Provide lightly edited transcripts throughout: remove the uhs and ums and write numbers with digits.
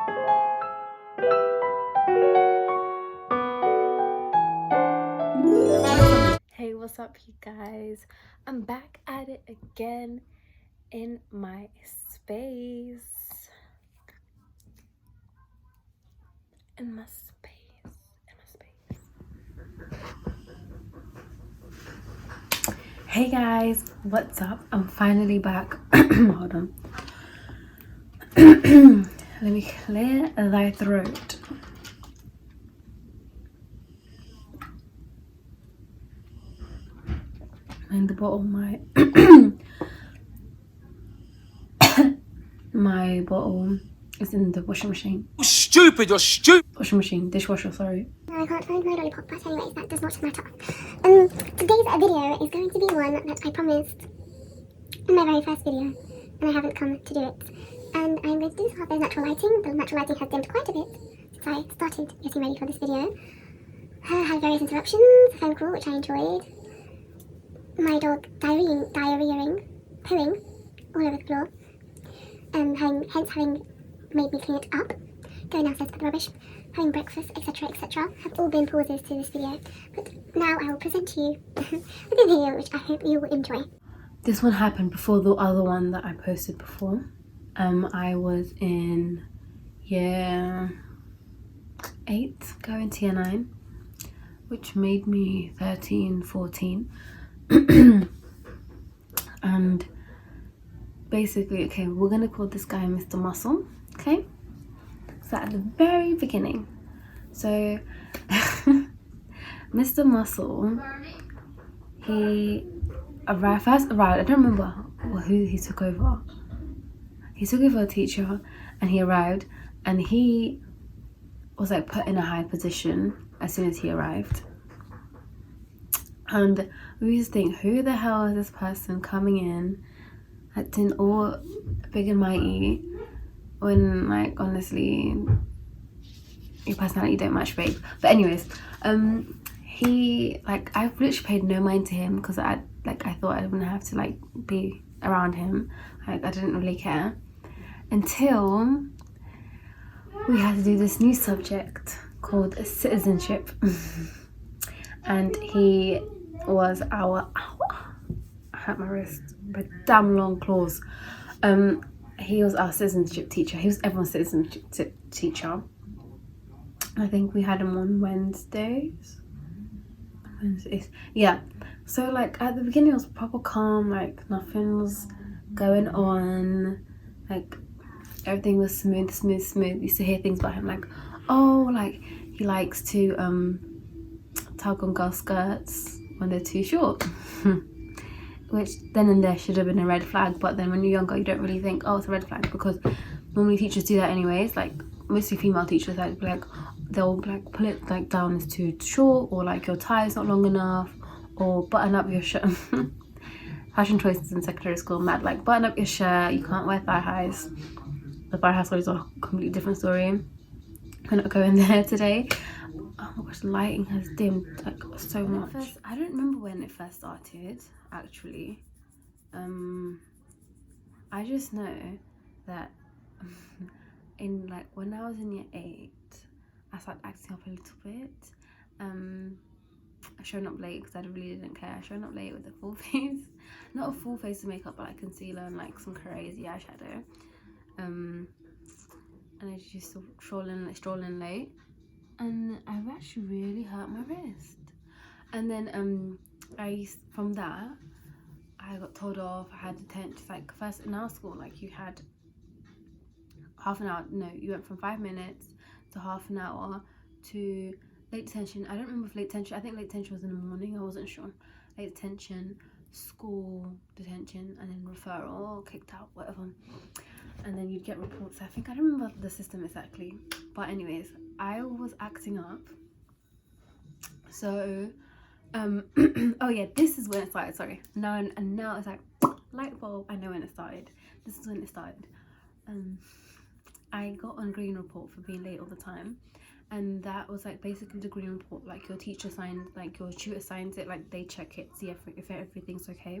Hey, what's up, you guys? I'm back at it again in my space. In my space. Hey guys, what's up? I'm finally back. Hold on. Let me clear thy throat. And the bottle, my bottle is in the washing machine. You're stupid. Washing machine, dishwasher, sorry. No, I can't find my lollipop, but anyways, that does not matter. Today's video is going to be one that I promised in my very first video, and I haven't come to do it. And I'm going to do this while there's natural lighting. The natural lighting has dimmed quite a bit since I started getting ready for this video. I had various interruptions, a phone call, which I enjoyed. My dog diarrheaing, pooing all over the floor. Having made me clean it up, going downstairs to put the rubbish, having breakfast, etc, etc, have all been pauses to this video. But now I will present to you with a video which I hope you will enjoy. This one happened before the other one that I posted before. I was in year 8, going to year 9, which made me 13, 14. And basically, okay, we're gonna call this guy Mr. Muscle, okay? So at the very beginning, so Mr. Muscle, he first arrived, I don't remember who he took over. He took over a teacher, and he arrived, and he was like put in a high position as soon as he arrived. And we used to think, who the hell is this person coming in acting all big and mighty when, like, honestly your personality don't match, babe. But anyways, he, like, I literally paid no mind to him because I thought I wouldn't have to like be around him. Like, I didn't really care until we had to do this new subject called citizenship. And he was our I hurt my wrist with damn long claws. He was our citizenship teacher. He was everyone's citizenship teacher. I think we had him on Wednesdays. Yeah. So like at the beginning it was proper calm, like nothing was going on, like everything was smooth. You used to hear things about him like, oh, like he likes to tug on girl skirts when they're too short. Which then and there should have been a red flag, but then when you're younger you don't really think, oh, it's a red flag, because normally teachers do that anyways. Like mostly female teachers, like they'll like pull it like down as too short, or like your tie is not long enough, or button up your shirt. Fashion choices in secondary school, mad, like button up your shirt, you can't wear thigh highs. The thigh high story is a completely different story. I'm not going there today. Oh my gosh, the lighting has dimmed like so much. I don't remember when it first started, actually. I just know that in like when I was in year 8, I started acting up a little bit. Showing up late because I really didn't care. Showing up late with a full face, not a full face of makeup, but like concealer and like some crazy eyeshadow. And I just strolling late, and I've actually really hurt my wrist. And then from that I got told off. I had detention. Like first in our school, like you had half an hour. No, you went from 5 minutes to half an hour to late detention. I don't remember if late detention. I think late detention was in the morning. I wasn't sure. Late detention, school detention, and then referral, kicked out, whatever. And then you'd get reports. I don't remember the system exactly. But anyways, I was acting up. So, oh yeah, this is when it started. Sorry. Now it's like light bulb. I know when it started. This is when it started. I got on green report for being late all the time, and that was like basically the green report. Like your teacher signed, like your tutor signs it. Like they check it, see if everything's okay.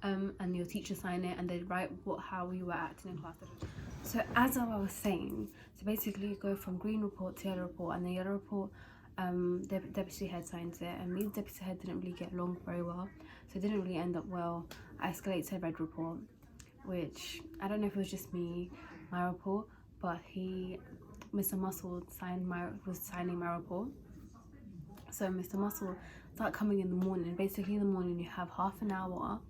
and your teacher sign it, and they'd write how you were acting in class. So as I was saying, so basically you go from green report to yellow report, and the yellow report, the deputy head signs it, and me and the deputy head didn't really get along very well, so it didn't really end up well. I escalated to a red report, which I don't know if it was just me, my report, but Mr. Muscle was signing my report. So Mr. Muscle started coming in the morning. Basically in the morning you have half an hour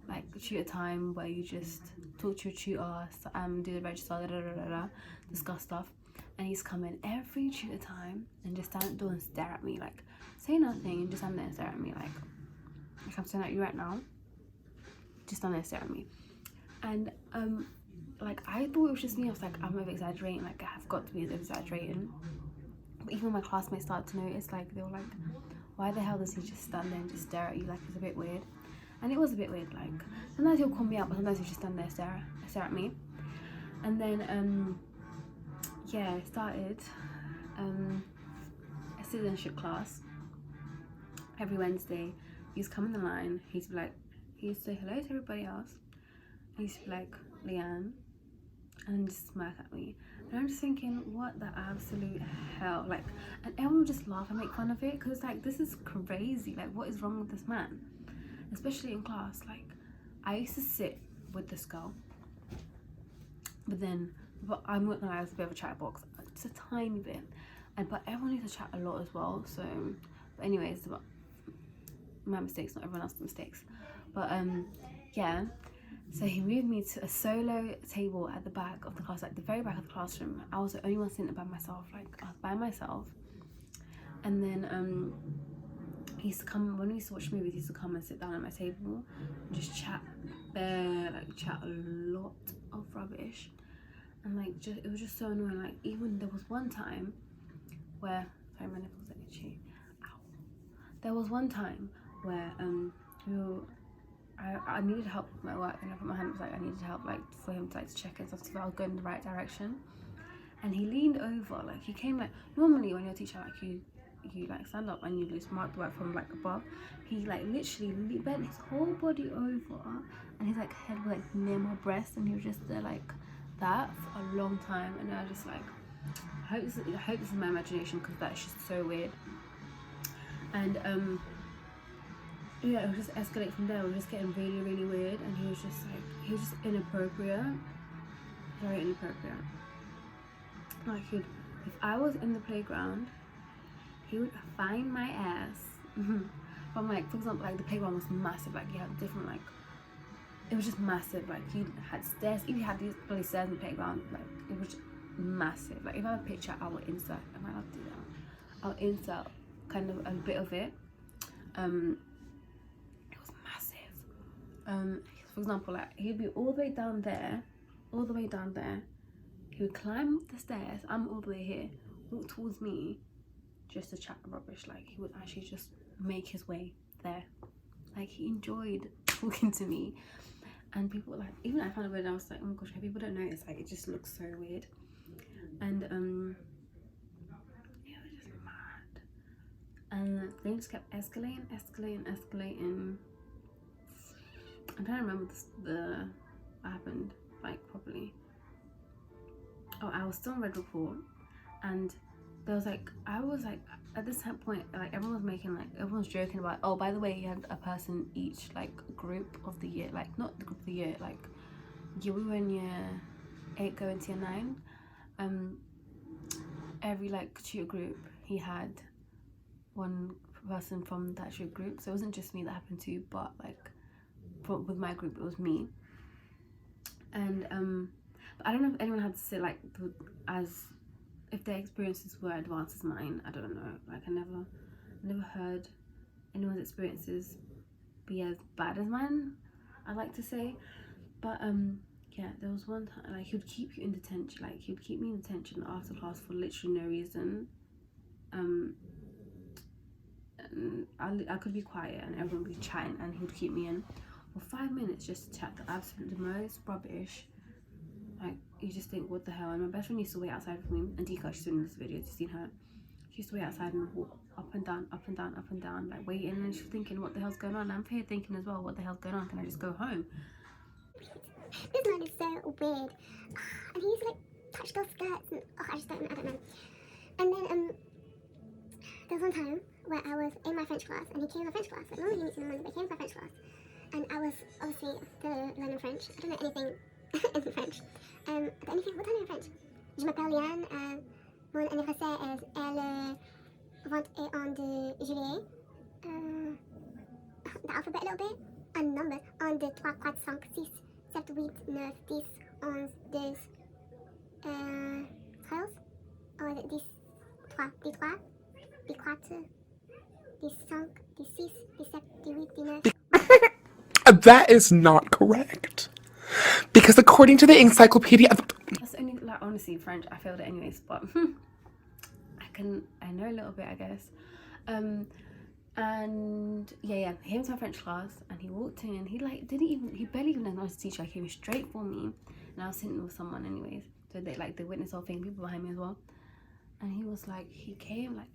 like tutor time where you just talk to your tutor, do the register, discuss stuff. And he's coming every tutor time and just stand at the door and stare at me, like say nothing and just stand there and stare at me, like I'm staring at you right now, just stand there and stare at me. And like I thought it was just me. I was like, I'm over exaggerating, like I have got to be exaggerating. But even my classmates started to notice, like they were like, why the hell does he just stand there and just stare at you? Like it's a bit weird. And it was a bit weird. Like sometimes he'll call me out, but sometimes he'll just stand there and stare at me. And then yeah, I started a citizenship class every Wednesday. He's come in the line, he'd be like, he used to say hello to everybody else, and he used to be like, Leanne, and then just smirk at me. And I'm just thinking, what the absolute hell? Like, and everyone would just laugh and make fun of it, because like, this is crazy. Like, what is wrong with this man? Especially in class. Like, I used to sit with this girl, but I'm not gonna lie, it was a bit of a chat box, just a tiny bit, but everyone used to chat a lot as well. So, but anyways, about my mistakes, not everyone else's mistakes. But yeah, so he moved me to a solo table at the back of the class, like the very back of the classroom. I was the only one sitting by myself, like I was by myself. And then he used to come, when we used to watch movies, he used to come and sit down at my table and just chat chat a lot of rubbish. And like, it was just so annoying. Like, even there was one time where, sorry, my nipples are itchy. Ow. There was one time where I needed help with my work, and I put my hand up, was like, I needed help, like for him to like check and stuff, so I was going in the right direction. And he leaned over, like he came, like normally when you're a teacher, like you like stand up and you just mark the work from like above. He like literally bent his whole body over, and his like head was like near my breast, and he was just there like that for a long time. And I was just like, I hope this is my imagination, because that's just so weird. And yeah, it was just escalate from there. It was just getting really, really weird, and he was just inappropriate, very inappropriate. Like, if I was in the playground, he would find my ass from, like, for example, like the playground was massive, like you had different, like, it was just massive. Like you had stairs, if you had these bloody stairs in the playground, like it was massive. Like if I have a picture, I will insert, I might not do that, I'll insert kind of a bit of it. It was massive. For example, like he'd be all the way down there, he would climb the stairs, I'm all the way here, walk towards me just to chat rubbish. Like he would actually just make his way there. Like he enjoyed talking to me. And people, like, even I found it weird, I was like, oh my gosh, people don't notice, like it just looks so weird. And it was just mad. And things just kept escalating. I'm trying to remember what happened, like, properly. Oh, I was still on red report, and there was like, I was like, at this point, like everyone was joking about, oh, by the way, you had a person each, like group of the year, like not the group of the year, like we were in year 8 going to year 9. Every like tutor group, he had one person from that tutor group, so it wasn't just me that happened to, but like with my group it was me. And but I don't know if anyone had to say like if their experiences were advanced as mine. I don't know, like I never heard anyone's experiences be as bad as mine, I'd like to say. But yeah, there was one time, like he would keep you in detention, like he would keep me in detention after class for literally no reason. And I could be quiet and everyone would be chatting, and he would keep me in for 5 minutes just to chat the absolute most rubbish. Like you just think, what the hell? And my best friend used to wait outside for me, and Dika, she's in this video, you've seen her. she used to wait outside and walk up and down, up and down, up and down, like waiting. And she's thinking, what the hell's going on? I'm here thinking as well, what the hell's going on? Can I just go home? This man is so weird. And he used to like touch those skirts and I don't know. And then there was one time where I was in my French class and he came to my French class. Like normally he meets in the morning, but he came to my French class. And I was obviously still learning French. I don't know anything in French. What do I know in French? Je m'appelle Liane. Mon anniversaire est le 21 de juillet. The alphabet a little bit. And numbers. 1, 2, 3, 4, 5, 6, 7, 8, 9, 10, 11, 12, 13. Or is it 10, 3, 10, 3, 10, 4, 10, 5, 10, 6, 10, 7, 10, 8, 10, 9. That is not correct. Because according to the encyclopedia of... That's only, like, honestly, French, I failed it anyways, but I know a little bit, I guess. And yeah, he came to my French class and he walked in and he barely even acknowledged the teacher. He came straight for me and I was sitting with someone anyways. So they witnessed the whole thing, people behind me as well. And he was like, he came, like,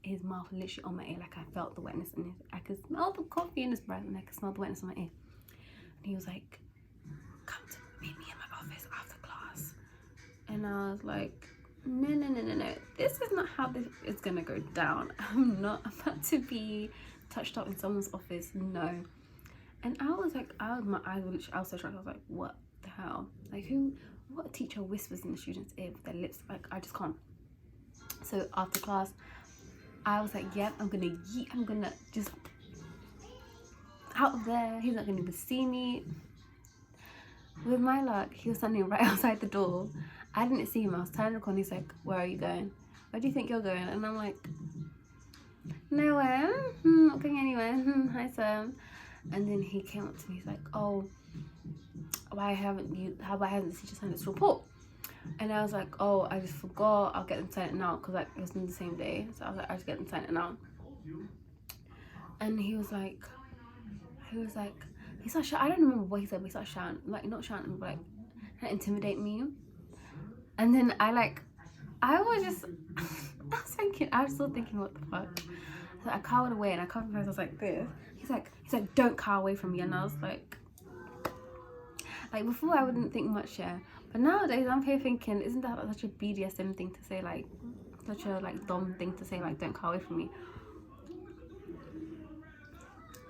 his mouth literally on my ear, like I felt the wetness in his, I could smell the coffee in his breath and I could smell the wetness on my ear. And he was like, come to meet me in my office after class. And I was like, no, this is not how this is gonna go down. I'm not about to be touched up in someone's office, no. And I was like, I was so shocked. I was like, what the hell? Like, what teacher whispers in the student's ear with their lips? Like, I just can't. So after class, I was like, yeah, I'm gonna just out of there. He's not gonna even see me. With my luck, he was standing right outside the door. I didn't see him. I was turning the corner. He's like, where are you going? Where do you think you're going? And I'm like, nowhere. Not going anywhere. Hi, sir. And then he came up to me. He's like, oh, why haven't the teacher signed this report? And I was like, oh, I just forgot. I'll get them signed it now, because like it was in the same day. So I was like, I'll just get them signed it now. And he started shouting. I don't remember what he said, but he started shouting, like not shouting, but like trying to intimidate me. And then I was still thinking, what the fuck? So I cowered away and I covered my face. I was like this. He's like, don't cower away from me. And I was like before I wouldn't think much, yeah. But nowadays I'm here thinking, isn't that such a BDSM thing to say, like such a like dumb thing to say, like don't cower away from me.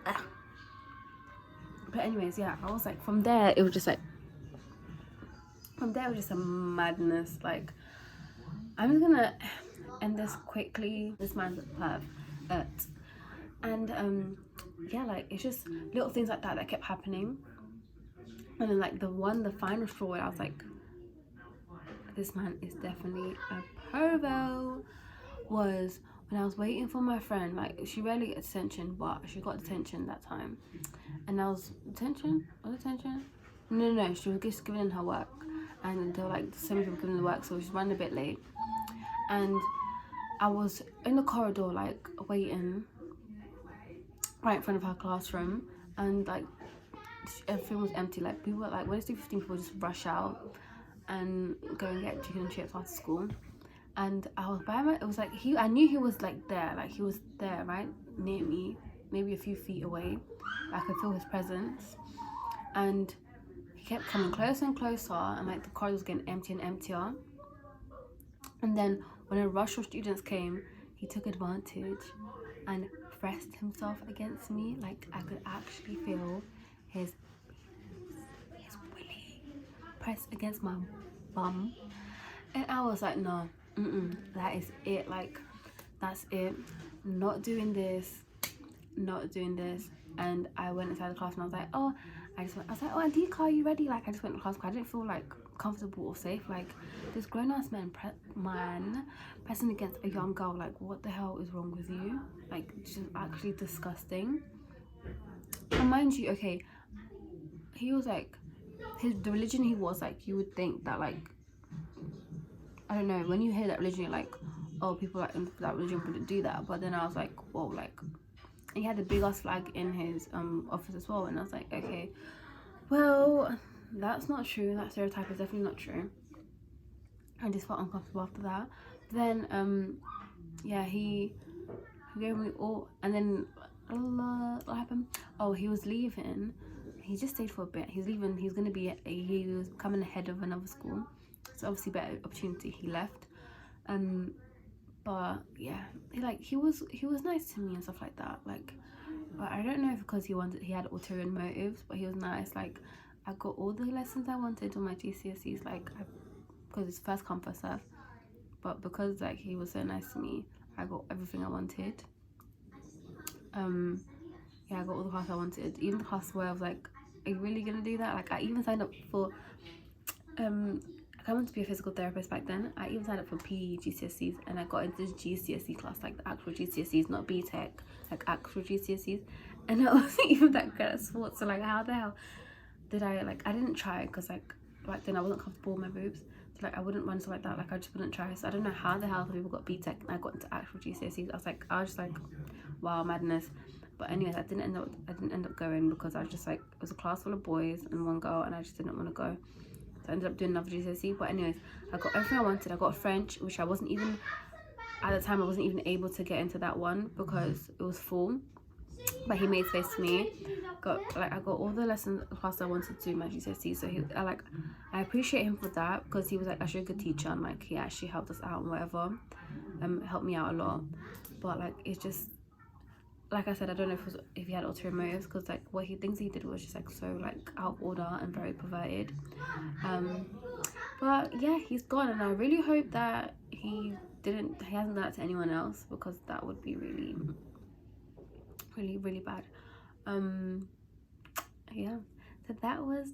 But anyways, yeah, I was like, from there it was just a madness. Like, I'm just gonna end this quickly. This man's a perv. And yeah, like, it's just little things like that kept happening. And then like the final straw where I was like, this man is definitely a pervo, was when I was waiting for my friend. Like, she rarely gets detention, but she got detention that time. And I was detention? No, she was just giving in her work. And there were like so many people giving the work, so she ran a bit late. And I was in the corridor, like, waiting right in front of her classroom. And like, everything was empty. Like, people were like, when it's 2:15, people just rush out and go and get chicken and chips after school. And I was it was like, I knew he was like there, like he was there right near me, maybe a few feet away. I could feel his presence, and he kept coming closer and closer, and like the corridor was getting emptier and emptier. And then when a rush of students came, he took advantage and pressed himself against me. Like, I could actually feel his willy pressed against my bum. And I was like, no, that is it. Like, that's it. Not doing this. And I went inside the class and I was like, oh, Auntie, are you ready? Like, I just went to class because I didn't feel like comfortable or safe. Like, this grown-ass man pressing against a young girl. Like, what the hell is wrong with you? Like, just actually disgusting. And mind you, okay, he was like, the religion he was, like, you would think that, like, I don't know, when you hear that religion, you're like, oh, people like in that religion wouldn't do that. But then I was like, whoa, like, he had a big ass flag in his office as well. And I was like, okay, well, that's not true. That stereotype is definitely not true. I just felt uncomfortable after that. Then yeah, he gave me all, and then what happened? Oh, he was leaving. He just stayed for a bit. He's leaving. He was becoming the head of another school, so obviously better opportunity. He left. But yeah, he was nice to me and stuff like that. Like, but I don't know if because he had ulterior motives, but he was nice. Like, I got all the lessons I wanted on my GCSEs. Like, because it's first come first serve. But because like he was so nice to me, I got everything I wanted. Yeah, I got all the classes I wanted. Even the class where I was like, are you really gonna do that? Like, I even signed up for I wanted to be a physical therapist back then. I even signed up for PE GCSEs, and I got into this GCSE class, like the actual GCSEs, not BTEC, like actual GCSEs. And I wasn't even that good at sports, so like how the hell did I, like, I didn't try because like back then I wasn't comfortable with my boobs, so like I wouldn't run stuff like that. Like, I just wouldn't try. So I don't know how the hell other people got BTEC and I got into actual GCSEs. I was just like, wow, madness. But anyways, I didn't end up going because I was just like, it was a class full of boys and one girl, and I just didn't want to go. So I ended up doing another GCSE. But anyways, I got everything I wanted. I got French, which I wasn't even, at the time I wasn't even able to get into that one because it was full. But he made space for me. I got all the lessons class I wanted to do in my GCSE. So I appreciate him for that, because he was like actually a good teacher, and like he actually helped us out and whatever. Helped me out a lot. But like, it's just, like I said, I don't know if he had ulterior motives, because like things he did was just like so like out of order and very perverted. But yeah, he's gone, and I really hope that he hasn't done that to anyone else, because that would be really, really, really bad. Yeah, so that was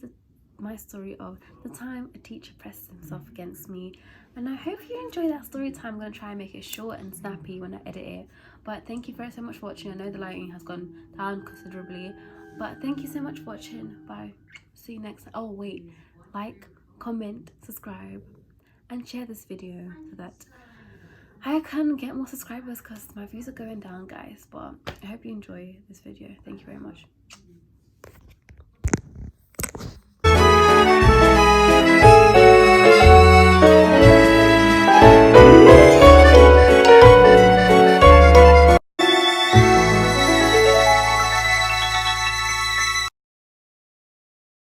my story of the time a teacher pressed himself against me, and I hope you enjoy that story time. I'm going to try and make it short and snappy when I edit it. But thank you very so much for watching. I know the lighting has gone down considerably, but thank you so much for watching. Bye, see you next time. Oh wait, like, comment, subscribe, and share this video so that I can get more subscribers, because my views are going down, guys. But I hope you enjoy this video. Thank you very much.